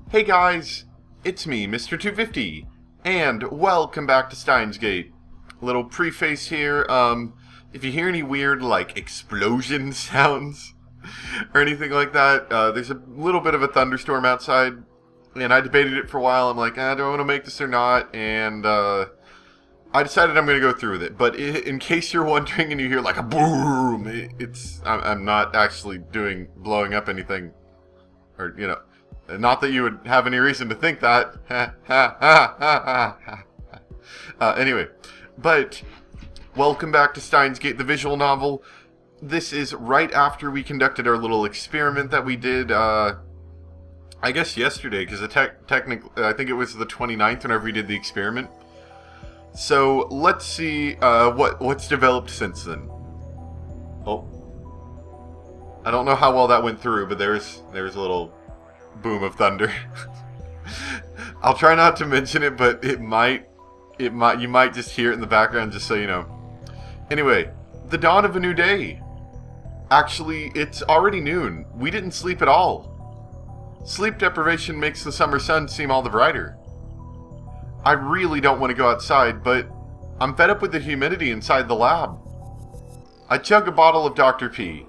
Hey guys, it's me, Mr. 250, and welcome back to Steins Gate. Little preface here, if you hear any weird, explosion sounds, or anything like that, there's a little bit of a thunderstorm outside, and I debated it for a while. I'm like, do I want to make this or not, and, I decided I'm going to go through with it, but in case you're wondering and you hear like a boom, I'm not actually blowing up anything, or, not that you would have any reason to think that. Anyway, but welcome back to Steins Gate, the visual novel. This is right after we conducted our little experiment that we did, I guess yesterday, because technically, I think it was the 29th whenever we did the experiment. So, let's see what's developed since then. Oh. I don't know how well that went through, but there's a little boom of thunder. I'll try not to mention it, but you might just hear it in the background, just so you know. Anyway, the dawn of a new day. Actually, it's already noon. We didn't sleep at all. Sleep deprivation makes the summer sun seem all the brighter. I really don't want to go outside, but I'm fed up with the humidity inside the lab. I chug a bottle of Dr. P.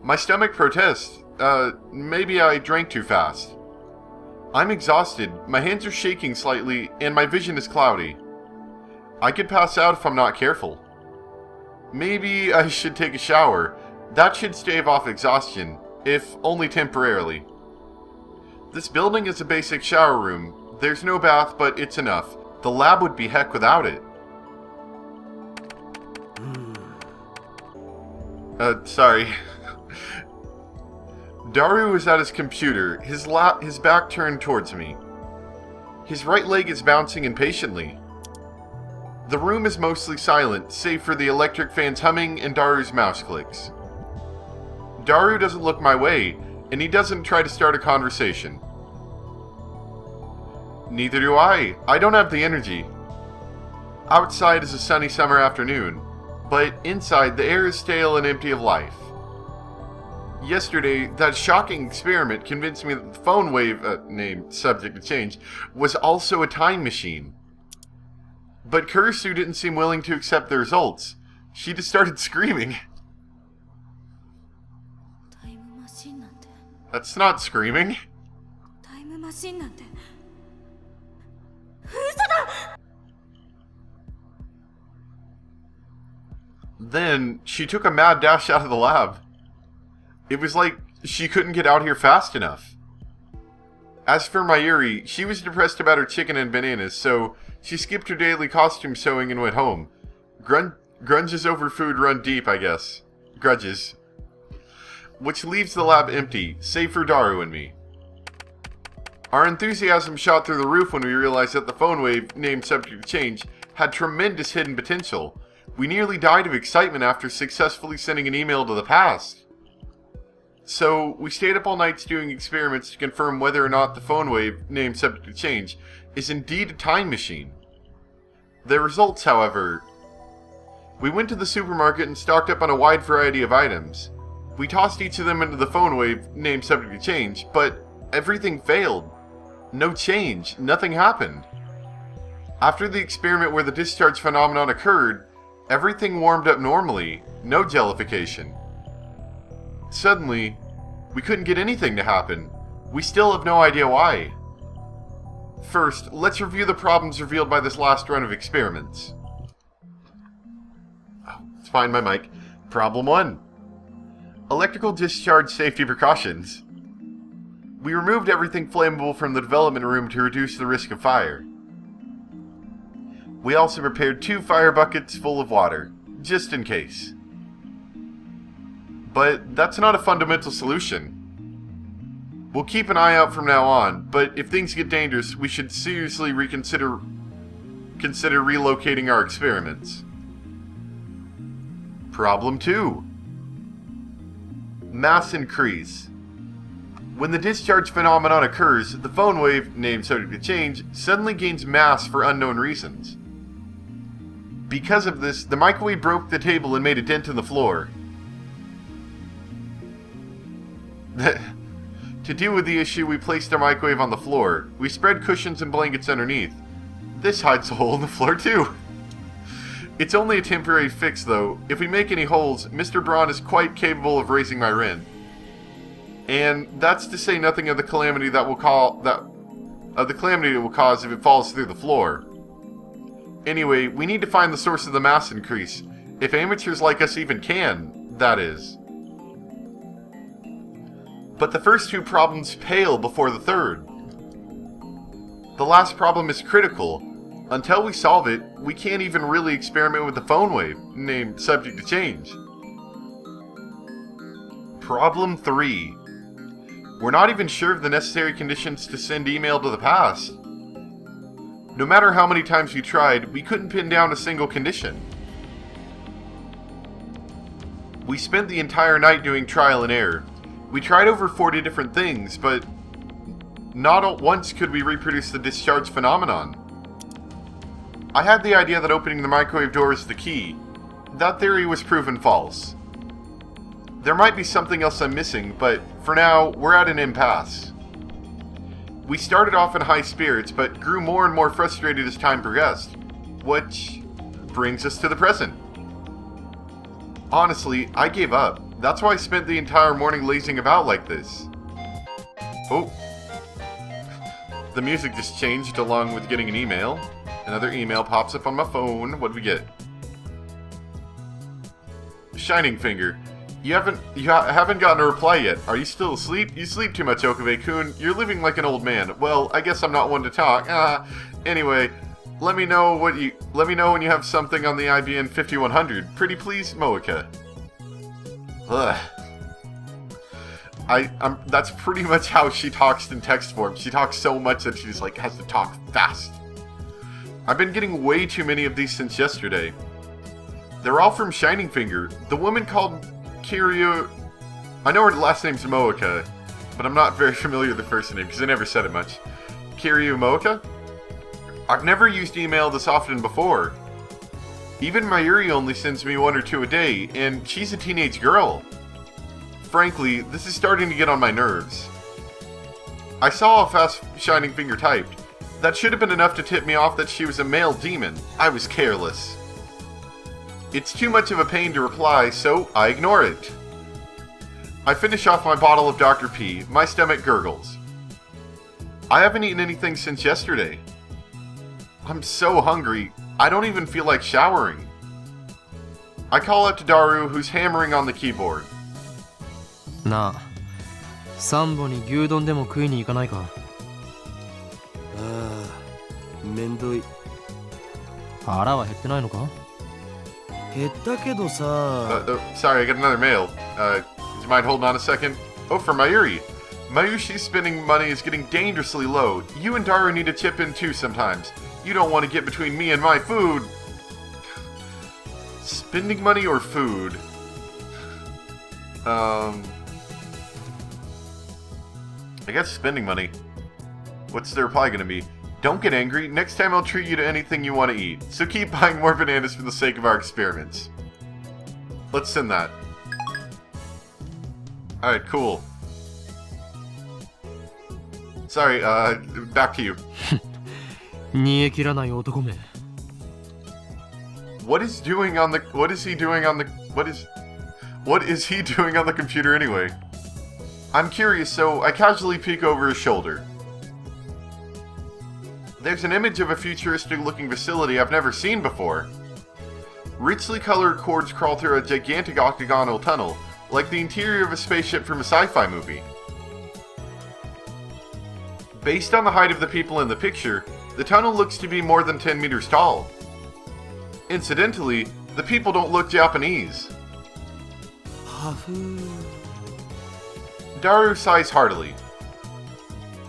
My stomach protests. Maybe I drank too fast. I'm exhausted, my hands are shaking slightly, and my vision is cloudy. I could pass out if I'm not careful. Maybe I should take a shower. That should stave off exhaustion, if only temporarily. This building is a basic shower room. There's no bath, but it's enough. The lab would be heck without it. Sorry. Daru was at his computer, his back turned towards me. His right leg is bouncing impatiently. The room is mostly silent, save for the electric fans humming and Daru's mouse clicks. Daru doesn't look my way, and he doesn't try to start a conversation. Neither do I. I don't have the energy. Outside is a sunny summer afternoon, but inside the air is stale and empty of life. Yesterday, that shocking experiment convinced me that the phone wave, name subject to change, was also a time machine. But Kurisu didn't seem willing to accept the results. She just started screaming. That's not screaming. Then, she took a mad dash out of the lab. It was like she couldn't get out here fast enough. As for Mayuri, she was depressed about her chicken and bananas, so she skipped her daily costume sewing and went home. Grunges over food run deep, I guess. Grudges. Which leaves the lab empty, save for Daru and me. Our enthusiasm shot through the roof when we realized that the phone wave, named subject to change, had tremendous hidden potential. We nearly died of excitement after successfully sending an email to the past. So, we stayed up all night doing experiments to confirm whether or not the phone wave, named subject to change, is indeed a time machine. The results, however... We went to the supermarket and stocked up on a wide variety of items. We tossed each of them into the phone wave, named subject to change, but everything failed. No change. Nothing happened. After the experiment where the discharge phenomenon occurred, everything warmed up normally. No jellification. Suddenly, we couldn't get anything to happen. We still have no idea why. First, let's review the problems revealed by this last run of experiments. Oh, let's find my mic. Problem 1. Electrical discharge safety precautions. We removed everything flammable from the development room to reduce the risk of fire. We also prepared 2 fire buckets full of water, just in case. But that's not a fundamental solution. We'll keep an eye out from now on, but if things get dangerous, we should seriously consider relocating our experiments. Problem 2. Mass increase. When the discharge phenomenon occurs, the phone wave, named subject to change, suddenly gains mass for unknown reasons. Because of this, the microwave broke the table and made a dent in the floor. To deal with the issue, we placed our microwave on the floor. We spread cushions and blankets underneath. This hides a hole in the floor too. It's only a temporary fix though. If we make any holes, Mr. Braun is quite capable of raising my rent. And that's to say nothing of the calamity that will cause if it falls through the floor. Anyway, we need to find the source of the mass increase. If amateurs like us even can, that is. But the first two problems pale before the third. The last problem is critical. Until we solve it, we can't even really experiment with the phone wave, named subject to change. Problem 3. We're not even sure of the necessary conditions to send email to the past. No matter how many times we tried, we couldn't pin down a single condition. We spent the entire night doing trial and error. We tried over 40 different things, but not once could we reproduce the discharge phenomenon. I had the idea that opening the microwave door is the key. That theory was proven false. There might be something else I'm missing, but for now, we're at an impasse. We started off in high spirits, but grew more and more frustrated as time progressed. Which brings us to the present. Honestly, I gave up. That's why I spent the entire morning lazing about like this. Oh. The music just changed along with getting an email. Another email pops up on my phone. What do we get? Shining Finger. You haven't gotten a reply yet. Are you still asleep? You sleep too much, Okabe-kun. You're living like an old man. Well, I guess I'm not one to talk. Anyway, let me know when you have something on the IBN 5100. Pretty please, Moeka. Ugh. That's pretty much how she talks in text form. She talks so much that she's like has to talk fast. I've been getting way too many of these since yesterday. They're all from Shining Finger. The woman called Kiryu... I know her last name's Moeka, but I'm not very familiar with the first name because I never said it much. Kiryu Moeka? I've never used email this often before. Even Mayuri only sends me 1 or 2 a day, and she's a teenage girl. Frankly, this is starting to get on my nerves. I saw how fast Shining Finger typed. That should have been enough to tip me off that she was a male demon. I was careless. It's too much of a pain to reply, so I ignore it. I finish off my bottle of Dr. P. My stomach gurgles. I haven't eaten anything since yesterday. I'm so hungry, I don't even feel like showering. I call out to Daru, who's hammering on the keyboard. なあ、サンボに牛丼でも食いに行かないか。めんどい。腹は減ってないのか？減ったけどさ。Sorry, I got another mail. Do you mind holding on a second? Oh, for Mayuri. Mayushi's spending money is getting dangerously low. You and Daru need to chip in too sometimes. You don't want to get between me and my food. Spending money or food? I guess spending money. What's the reply gonna be? Don't get angry. Next time I'll treat you to anything you want to eat. So keep buying more bananas for the sake of our experiments. Let's send that. Alright, cool. Sorry, back to you. 煮え切らない男め。What is he doing on the computer anyway? I'm curious, so I casually peek over his shoulder. There's an image of a futuristic-looking facility I've never seen before. Richly colored cords crawl through a gigantic octagonal tunnel, like the interior of a spaceship from a sci-fi movie. Based on the height of the people in the picture, the tunnel looks to be more than 10 meters tall. Incidentally, the people don't look Japanese. Daru sighs heartily.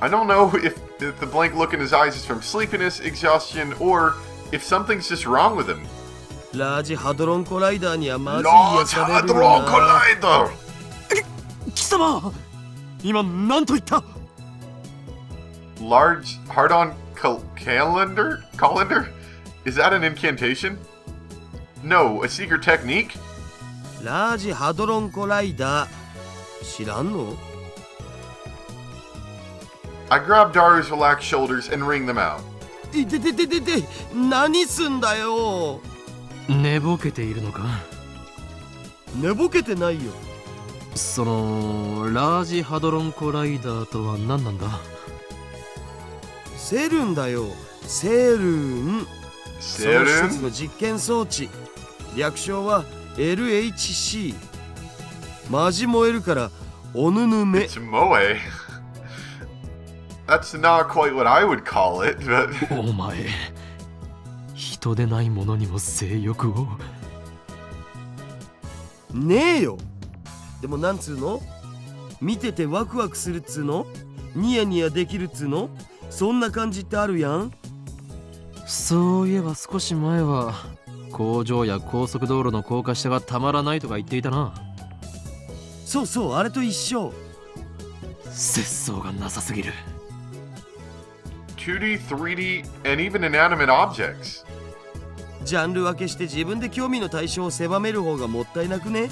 I don't know if the blank look in his eyes is from sleepiness, exhaustion, or if something's just wrong with him. ラージハドロンコライダーにはまずいやつが出るな。ラージハドロンコライダー。貴様、今何と言った？ Large hard-on calendar? Is that an incantation? No, a secret technique? ラージハドロンコライダー知らんの？ I grab Daru's relaxed shoulders and wring them out. 何すんだよ。寝ぼけているのか？寝ぼけてないよ。そのラージハドロンコライダーとは何なんだ？セルンだよ。セルン。その施設の実験装置。略称は LHC。マジ燃えるからおぬぬめ。It's Moe. That's not quite what I would call it, but... お前、人でないものにも性欲を。ねえよ。でもなんつうの？見ててワクワクするっつうの？ニヤニヤできるっつうの？そんな感じってあるやん。そういえば少し前は工場や高速道路の高架下がたまらないとか言っていたな。そうそう、あれと一緒。節操がなさすぎる。2D, 3D, and even inanimate objects. ジャンル分けして自分で興味の対象を狭める方がもったいなくね？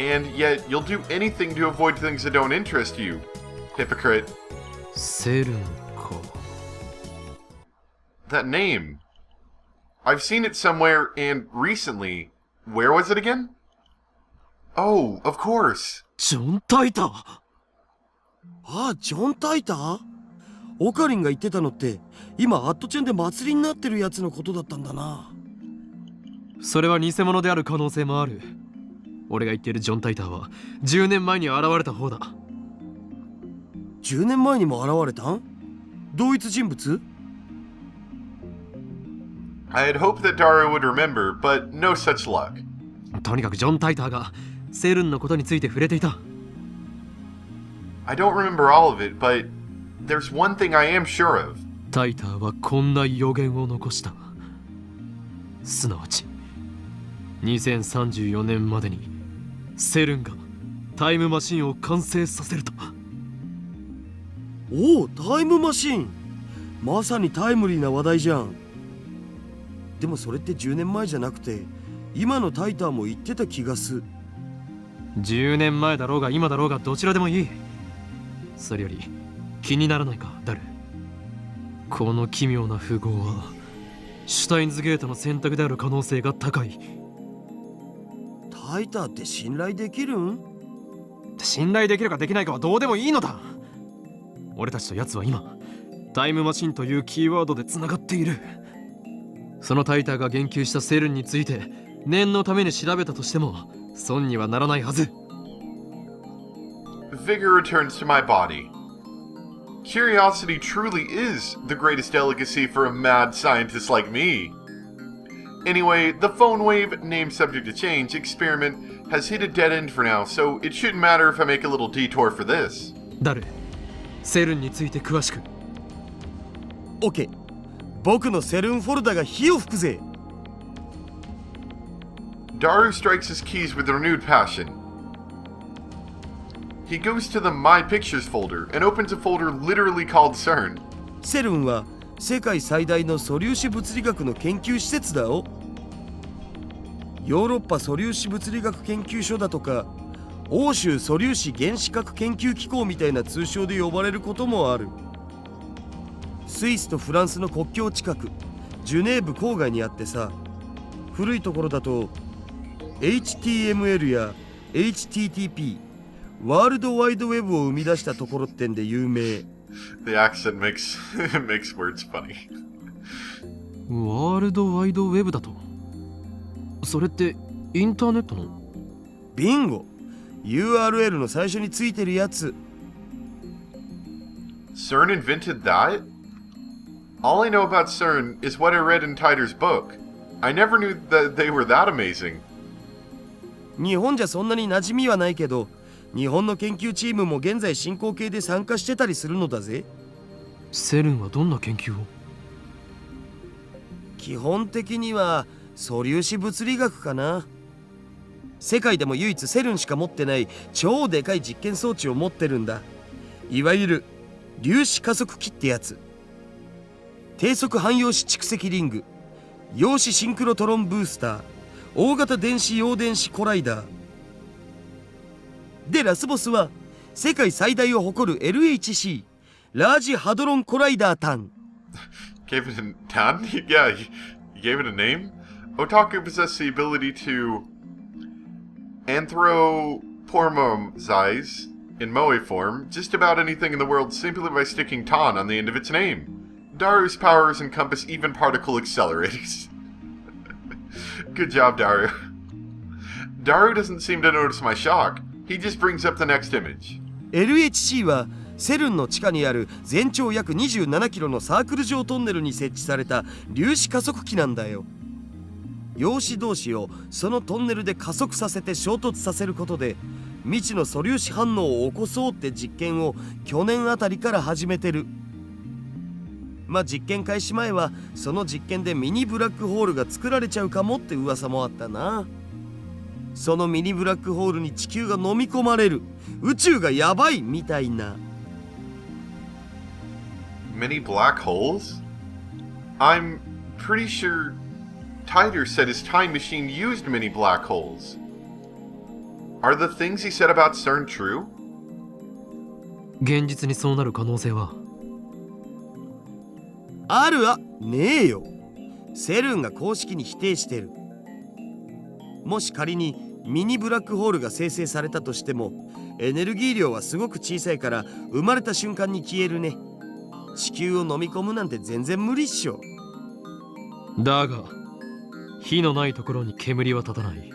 And yet, you'll do anything to avoid things that don't interest you. Hypocrite. セルンか。That name. I've seen it somewhere, and recently. Where was it again? Oh, of course. ジョン・タイター。ああ、ジョン・タイター？オカリンが言ってたのって今アットチェンで祭りになってるやつのことだったんだな。それは偽物である可能性もある。俺が言っているジョン・タイターは10年前に現れた方だ。10年前にも現れたん？同一人物？ I had hoped that Daru would remember, but no such luck. とにかくジョン・タイターがセルンのことについて触れていた。I don't remember all of it, but there's one thing I am sure of. タイターはこんな予言を残した。すなわち2034年までにセルンがタイムマシンを完成させると。おお、タイムマシン。まさにタイムリーな話題じゃん。でもそれって10年前じゃなくて今のタイターも言ってた気がす。10年前だろうが今だろうがどちらでもいい。それより気にならないか、ダル。この奇妙な符号はシュタインズゲートの選択である可能性が高い。タイターって信頼できるん？信頼できるかできないかはどうでもいいのだ。俺たちと奴は今タイムマシンというキーワードでつながっている。そのタイターが言及したセルンについて念のために調べたとしても損にはならないはず。 Vigor returns to my body. Curiosity truly is the greatest delicacy for a mad scientist like me. Anyway, the phone wave, name subject to change, experiment has hit a dead end for now, so it shouldn't matter if I make a little detour for this. ダル、セルンについて詳しく。 OK。僕のセルンフォルダが火を吹くぜ。 Daru strikes his keys with renewed passion. He goes to the My Pictures folder and opens a folder literally called CERN. セルンは世界最大の素粒子物理学の研究施設だよ。ヨーロッパ素粒子物理学研究所だとか欧州素粒子原子核研究機構みたいな通称で呼ばれることもある。スイスとフランスの国境近くジュネーブ郊外にあってさ、古いところだと HTML や HTTP ワールドワイドウェブを生み出したところってんで有名。 The accent makes makes words funny. ワールドワイドウェブだと？それってインターネットの？ビンゴ。 URL の最初についてるやつ。 CERN invented that? All I know about CERN is what I read in Tider's book. I never knew that they were that amazing. 日本じゃそんなに馴染みはないけど、日本の研究チームも現在進行形で参加してたりするのだぜ。セルンはどんな研究を？基本的には素粒子物理学かな。世界でも唯一セルンしか持ってない超でかい実験装置を持ってるんだ。いわゆる粒子加速器ってやつ。低速汎用子蓄積リング、陽子シンクロトロンブースター、大型電子陽電子コライダーで、ラスボスは世界最大を誇る LHC ラージハドロンコライダー単 Gave it a tan? Yeah, he gave it a name? Otaku possess the ability to anthropomorphize in moe form just about anything in the world simply by sticking tan on the end of its name. Daru's powers encompass even particle accelerators. Good job, Daru. Daru doesn't seem to notice my shock. He just brings up the next image. LHC はセルンの地下にある全長約27キロのサークル状トンネルに設置された粒子加速器なんだよ。陽子同士をそのトンネルで加速させて衝突させることで未知の素粒子反応を起こそうって実験を去年あたりから始めてる。まあ実験開始前はその実験でミニブラックホールが作られちゃうかもって噂もあったな。そのミニブラックホールに地球が飲み込まれる、宇宙がやばいみたいな。Many black holes? I'm pretty sure Tider said his time machine used many black holes. Are the things he said about CERN true? 現実にそうなる可能性はあるねえよ。セルンが公式に否定してる。もし仮にミニブラックホールが生成されたとしてもエネルギー量はすごく小さいから生まれた瞬間に消えるね。地球を飲み込むなんて全然無理っしょ。だが火のないところに煙は立たない。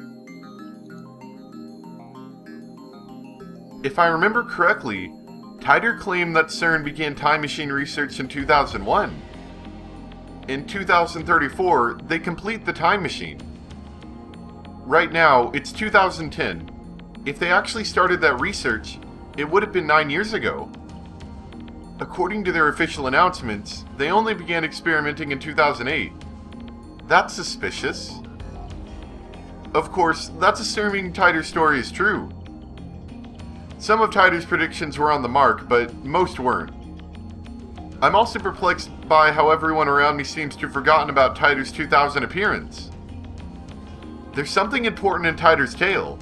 If I remember correctly, Tider claimed that CERN began time machine research in 2001. In 2034, they complete the time machine. Right now, it's 2010. If they actually started that research, it would have been 9 years ago. According to their official announcements, they only began experimenting in 2008. That's suspicious. Of course, that's assuming Tider's story is true. Some of Tider's predictions were on the mark, but most weren't. I'm also perplexed by how everyone around me seems to have forgotten about Tider's 2000 appearance. There's something important in Tider's tale.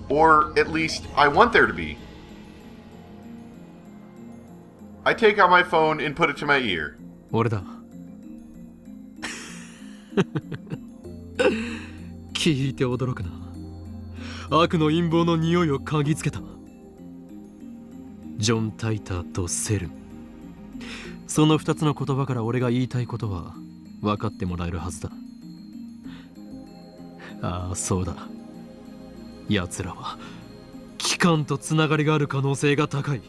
Or, at least, I want there to be. I take out my phone and put it to my ear. 俺だ聞いて驚くな。悪の陰謀の匂いを嗅ぎつけた。ジョン・タイターとセルン、その2つの言葉から俺が言いたいことは分かってもらえるはずだ。ああ、そうだ。奴らは機関とつながりがある可能性が高い。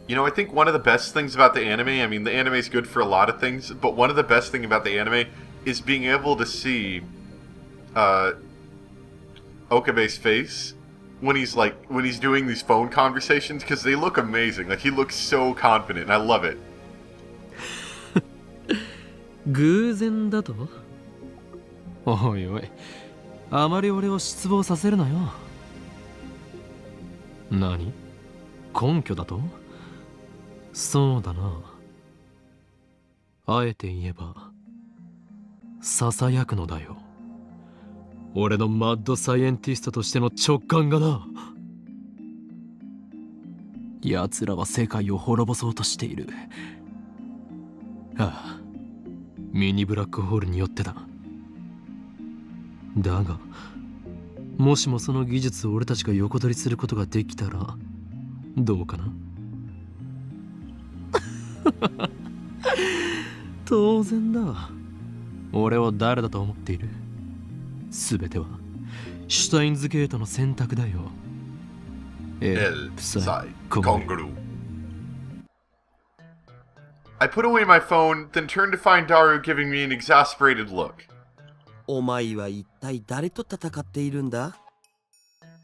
You know, I think one of the best things about the anime, I mean, the anime is good for a lot of things, but one of the best things about the anime is being able to see Okabe's face when he's doing these phone conversations, because they look amazing. Like, he looks so confident, and I love it. 偶然だと？おいおい、あまり俺を失望させるなよ。何？根拠だと？そうだな。あえて言えばささやくのだよ。俺のマッドサイエンティストとしての直感がな。奴らは世界を滅ぼそうとしている。ああ、ミニブラックホールによってだ。だがもしもその技術を俺たちが横取りすることができたらどうかな。当然だ。俺を誰だと思っている？すべてはシュタインズゲートの選択だよ。Ep.10 Konguru. I put away my phone, then turned to find Daru giving me an exasperated look. お前は一体誰と戦っているんだ？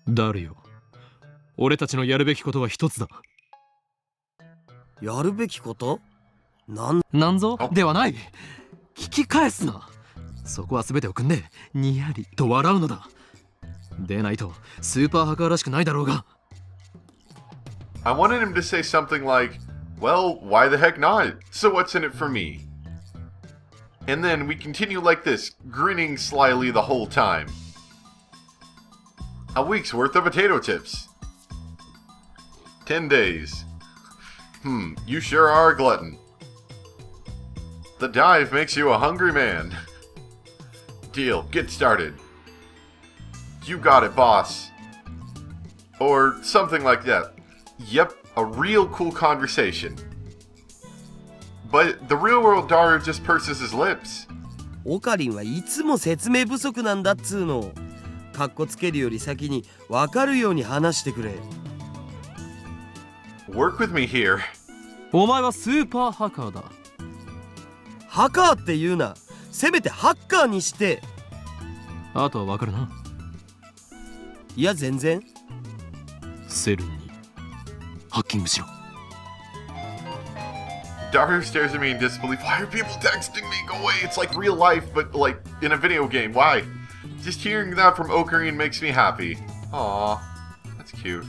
ダルよ。俺たちのやるべきことは一つだ。やるべきこと？なんぞではない。聞き返すな。そこは全てを汲んでにやりと笑うのだ。でないとスーパーハッカーらしくないだろうが。I wanted him to say something like, well, why the heck not? So what's in it for me? And then we continue like this, grinning slyly the whole time. A week's worth of potato chips. 10 days. You sure are a glutton. The dive makes you a hungry man. Deal, get started. You got it, boss. Or something like that. Yep, a real cool conversation. But the real world Daru just purses his lips. オカリンはいつも説明不足なんだっつーの。かっこつけるより先に分かるように話してくれ。Work with me here. お前はスーパーハッカーだ。ハカーって言うな。せめてハッカーにして。あとは分かるな。いや全然。セルンにハッキングしろ。Daru stares at me in disbelief. Why are people texting me? Go away. It's like real life, but like in a video game. Why? Just hearing that from Ocarina makes me happy. Aw, that's cute.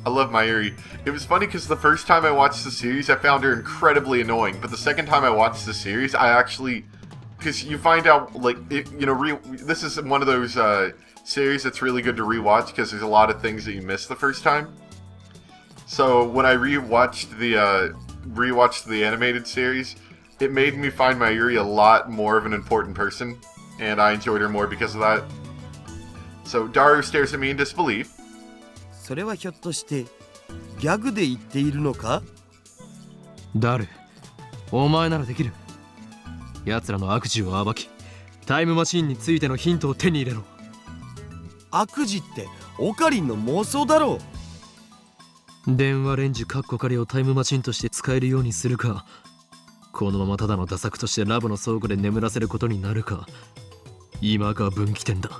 I love Mayuri. It was funny because the first time I watched the series, I found her incredibly annoying. But the second time I watched the series, I actually... Because you find out, like, this is one of those series that's really good to rewatch because there's a lot of things that you missed the first time. So when I rewatched the animated series, it made me find Mayuri a lot more of an important person, and I enjoyed her more because of that. So Daru stares at me in disbelief. それはひょっとしてギャグで言っているのか？ダル、お前ならできる。奴らの悪事を暴き、タイムマシンについてのヒントを手に入れろ。悪事ってオカリンの妄想だろう。電話レンジカッコ仮をタイムマシンとして使えるようにするか、このままただのダ作としてラボの倉庫で眠らせることになるか、今が分岐点だ。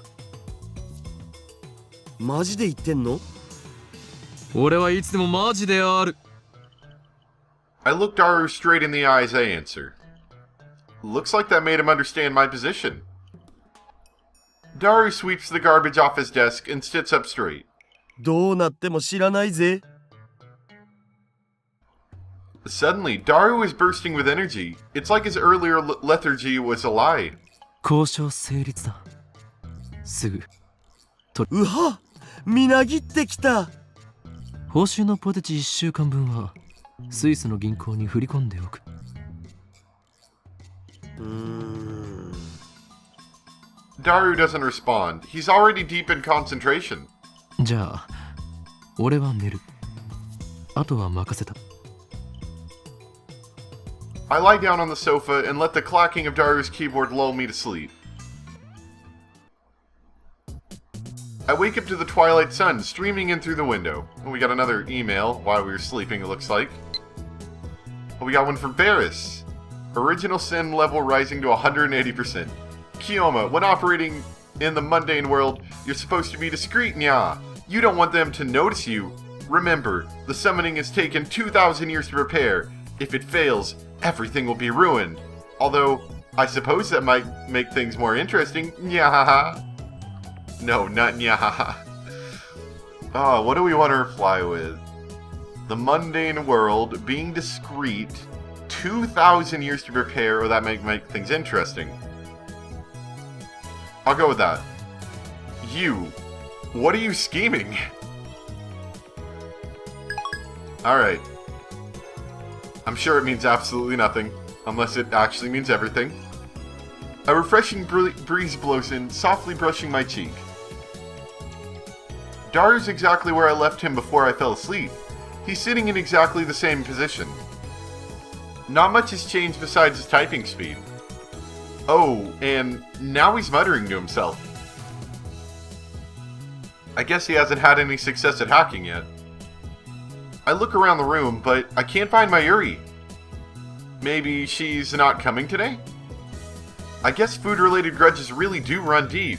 マジで言ってんの？俺はいつでもマジである。I looked Daru straight in the eyes, I answer. Looks like that made him understand my position. Daru sweeps the garbage off his desk and sits up straight. どうなっても知らないぜ。Suddenly, Daru is bursting with energy. It's like his earlier lethargy was a lie. 交渉成立だ。すぐ。うは、みなぎってきた。報酬のポテチ1週間分はスイスの銀行に振り込んでおく。Daru doesn't respond. He's already deep in concentration. じゃあ、俺は寝る。あとは任せた。I lie down on the sofa and let the clacking of Daru's keyboard lull me to sleep. I wake up to the twilight sun streaming in through the window. We got another email while we were sleeping, it looks like. We got one from Barris. Original sin level rising to 180%. Kiyoma, when operating in the mundane world, you're supposed to be discreet, nya. You don't want them to notice you. Remember, the summoning has taken 2,000 years to prepare. If it fails, everything will be ruined. Although, I suppose that might make things more interesting, nyahaha. No, not nyahaha. Oh, what do we want to reply with? The mundane world, being discreet, 2,000 years to prepare, or that might make things interesting. I'll go with that. You, what are you scheming? Alright. I'm sure it means absolutely nothing, unless it actually means everything. A refreshing breeze blows in, softly brushing my cheek. Daru's exactly where I left him before I fell asleep. He's sitting in exactly the same position. Not much has changed besides his typing speed. Oh, and now he's muttering to himself. I guess he hasn't had any success at hacking yet. I look around the room, but I can't find Mayuri. Maybe she's not coming today? I guess food-related grudges really do run deep.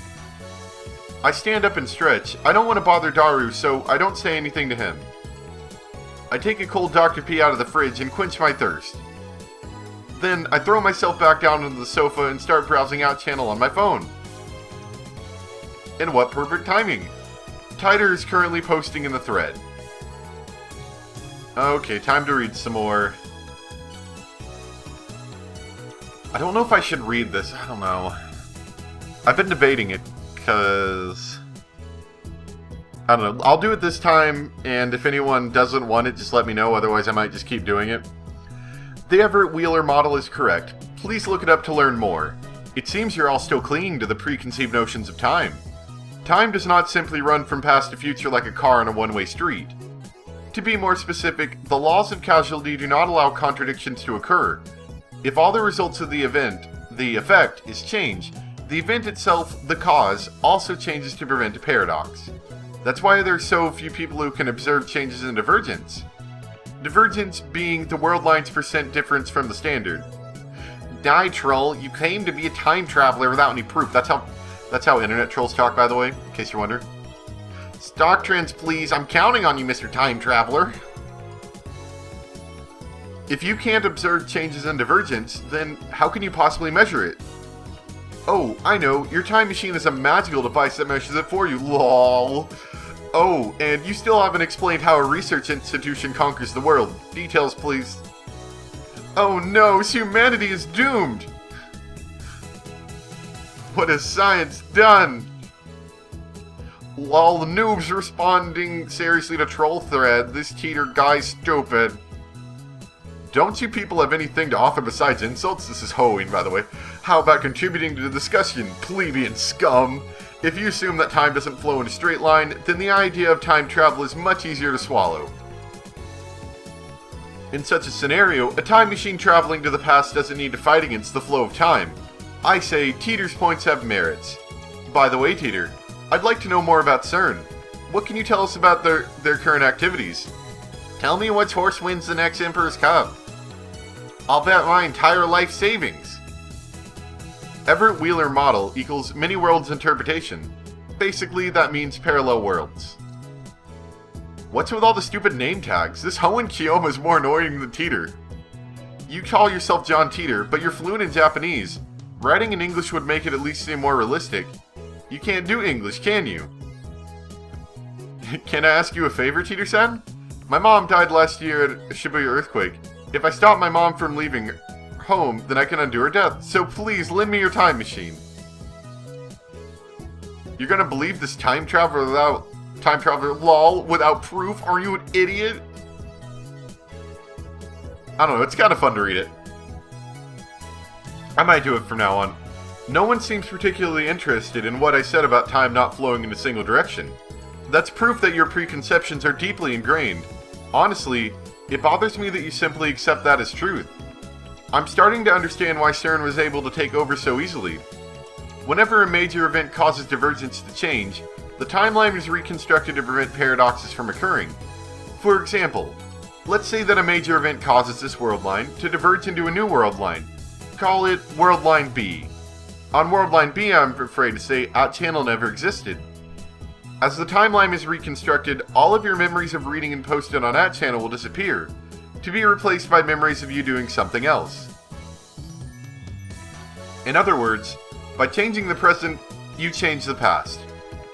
I stand up and stretch. I don't want to bother Daru, so I don't say anything to him. I take a cold Dr. Pee out of the fridge and quench my thirst. Then I throw myself back down onto the sofa and start browsing Out Channel on my phone. And what perfect timing! Tider is currently posting in the thread. Okay, time to read some more. I don't know if I should read this. I don't know. I've been debating it because I don't know. I'll do it this time, and if anyone doesn't want it, just let me know. Otherwise, I might just keep doing it. The Everett Wheeler model is correct. Please look it up to learn more. It seems you're all still clinging to the preconceived notions of time. Time does not simply run from past to future like a car on a one-way street. To be more specific, the laws of causality do not allow contradictions to occur. If all the results of the event, the effect, is change, the event itself, the cause, also changes to prevent a paradox. That's why there are so few people who can observe changes in divergence. Divergence being the world line's percent difference from the standard. Die, troll, you claim to be a time traveler without any proof. That's how internet trolls talk, by the way, in case you're wondering. Stock trends, please. I'm counting on you, Mr. Time Traveler. If you can't observe changes in divergence, then how can you possibly measure it? Oh, I know. Your time machine is a magical device that measures it for you. LOL. Oh, and you still haven't explained how a research institution conquers the world. Details, please. Oh no, humanity is doomed! What has science done? Lol, the noob's responding seriously to troll thread. This teeter guy's stupid. Don't you people have anything to offer besides insults? This is hoeing, by the way. How about contributing to the discussion, plebeian scum? If you assume that time doesn't flow in a straight line, then the idea of time travel is much easier to swallow. In such a scenario, a time machine traveling to the past doesn't need to fight against the flow of time. I say Teeter's points have merits. By the way, Teeter, I'd like to know more about CERN. What can you tell us about their current activities? Tell me which horse wins the next Emperor's Cup. I'll bet my entire life savings. Everett Wheeler model equals many worlds interpretation. Basically, that means parallel worlds. What's with all the stupid name tags? This Hoenn Kiyoma is more annoying than Teeter. You call yourself John Teeter, but you're fluent in Japanese. Writing in English would make it at least seem more realistic. You can't do English, can you? Can I ask you a favor, Teeter-san? My mom died last year at a Shibuya earthquake. If I stop my mom from leaving home, then I can undo her death. So please, lend me your time machine. You're gonna believe this time traveler lol without proof? Are you an idiot? I don't know, it's kind of fun to read it. I might do it from now on. No one seems particularly interested in what I said about time not flowing in a single direction. That's proof that your preconceptions are deeply ingrained. Honestly, it bothers me that you simply accept that as truth. I'm starting to understand why CERN was able to take over so easily. Whenever a major event causes divergence to change, the timeline is reconstructed to prevent paradoxes from occurring. For example, let's say that a major event causes this world line to diverge into a new world line. Call it World Line B. On World Line B, I'm afraid to say, @channel never existed. As the timeline is reconstructed, all of your memories of reading and posted on @channel will disappear, to be replaced by memories of you doing something else. In other words, by changing the present, you change the past.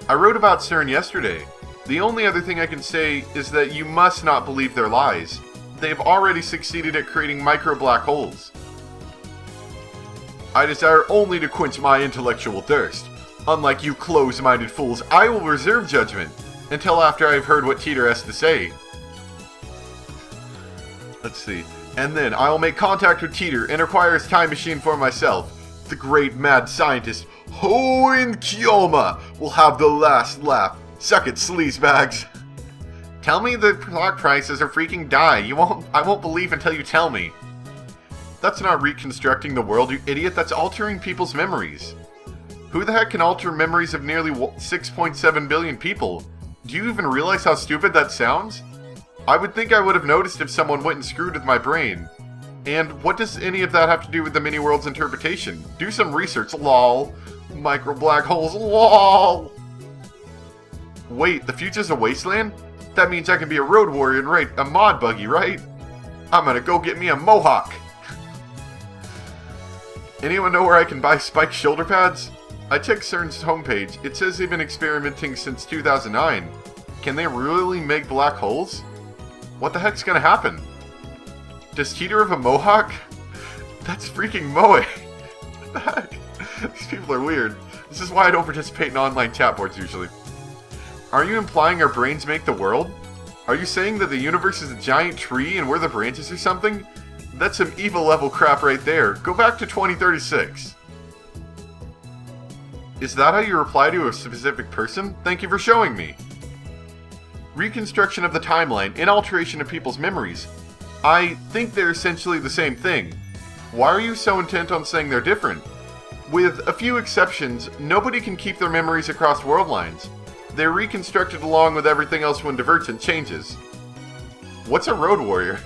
I wrote about CERN yesterday. The only other thing I can say is that you must not believe their lies. They've already succeeded at creating micro black holes. I desire only to quench my intellectual thirst. Unlike you close-minded fools, I will reserve judgment until after I've heard what Teeter has to say. Let's see. And then I will make contact with Teeter and acquire his time machine for myself. The great mad scientist Hoenn Kiyoma will have the last laugh. Suck it, sleazebags. Tell me the stock prices are freaking die. I won't believe until you tell me. That's not reconstructing the world, you idiot. That's altering people's memories. Who the heck can alter memories of nearly 6.7 billion people? Do you even realize how stupid that sounds? I would think I would have noticed if someone went and screwed with my brain. And what does any of that have to do with the many worlds interpretation? Do some research, lol. Micro black holes, lol. Wait, the future's a wasteland? That means I can be a road warrior and ride a mod buggy, right? I'm gonna go get me a mohawk. Anyone know where I can buy spiked shoulder pads? I checked CERN's homepage. It says they've been experimenting since 2009. Can they really make black holes? What the heck's gonna happen? Does Teeter have a mohawk? That's freaking Moe. What the heck? These people are weird. This is why I don't participate in online chat boards usually. Are you implying our brains make the world? Are you saying that the universe is a giant tree and we're the branches or something? That's some evil level crap right there. Go back to 2036. Is that how you reply to a specific person? Thank you for showing me. Reconstruction of the timeline and alteration of people's memories. I think they're essentially the same thing. Why are you so intent on saying they're different? With a few exceptions, nobody can keep their memories across world lines. They're reconstructed along with everything else when divergent changes. What's a road warrior?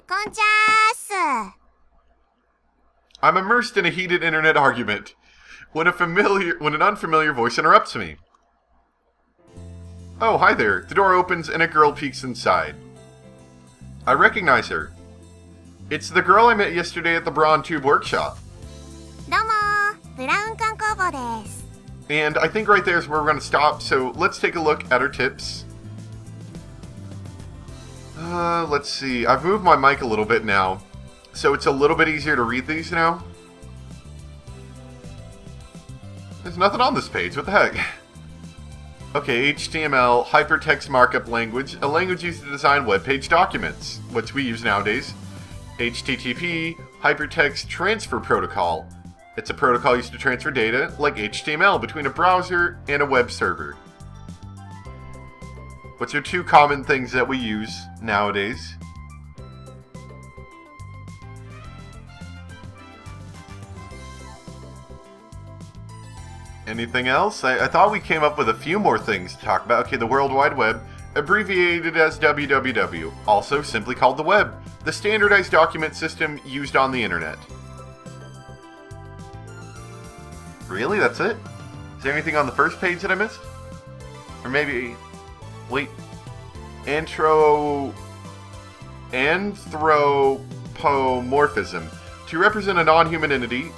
こんちゃーす。 I'm immersed in a heated internet argument when an unfamiliar voice interrupts me. Oh, hi there. The door opens and a girl peeks inside. I recognize her. It's the girl I met yesterday at the Braun Tube workshop. どうもー、ブラウン管工房です。 And I think right there is where we're going to stop, so let's take a look at our tips. Let's see. I've moved my mic a little bit now, so it's a little bit easier to read these now. There's nothing on this page. What the heck? Okay, HTML, hypertext markup language, a language used to design web page documents, which we use nowadays. HTTP, hypertext transfer protocol. It's a protocol used to transfer data, like HTML, between a browser and a web server. Which are two common things that we use nowadays. Anything else? I thought we came up with a few more things to talk about. Okay, the World Wide Web, abbreviated as WWW, also simply called the web, the standardized document system used on the internet. Really? That's it? Is there anything on the first page that I missed? Or maybe... Wait. Anthropomorphism. To represent a non-human entity,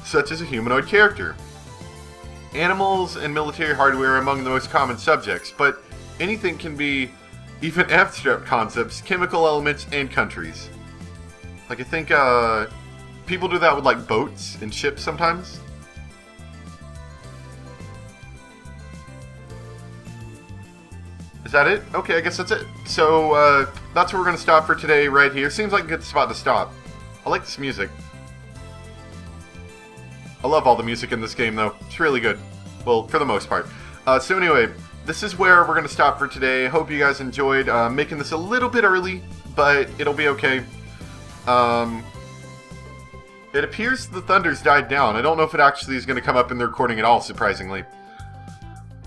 such as a humanoid character. Animals and military hardware are among the most common subjects, but anything can be even abstract concepts, chemical elements, and countries. Like, I think, people do that with, like, boats and ships sometimes. Is that it? Okay, I guess that's it. So, that's where we're going to stop for today right here. Seems like a good spot to stop. I like this music. I love all the music in this game, though. It's really good. Well, for the most part. So anyway, this is where we're going to stop for today. Hope you guys enjoyed making this a little bit early, but it'll be okay. It appears the thunder's died down. I don't know if it actually is going to come up in the recording at all, surprisingly.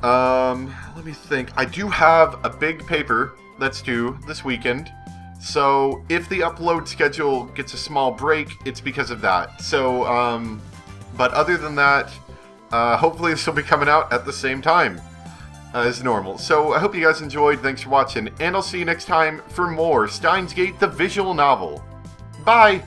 Let me think. I do have a big paper that's due this weekend. So if the upload schedule gets a small break, it's because of that. So, but other than that, hopefully this will be coming out at the same time as normal. So I hope you guys enjoyed. Thanks for watching, and I'll see you next time for more Steins Gate, the visual novel. Bye!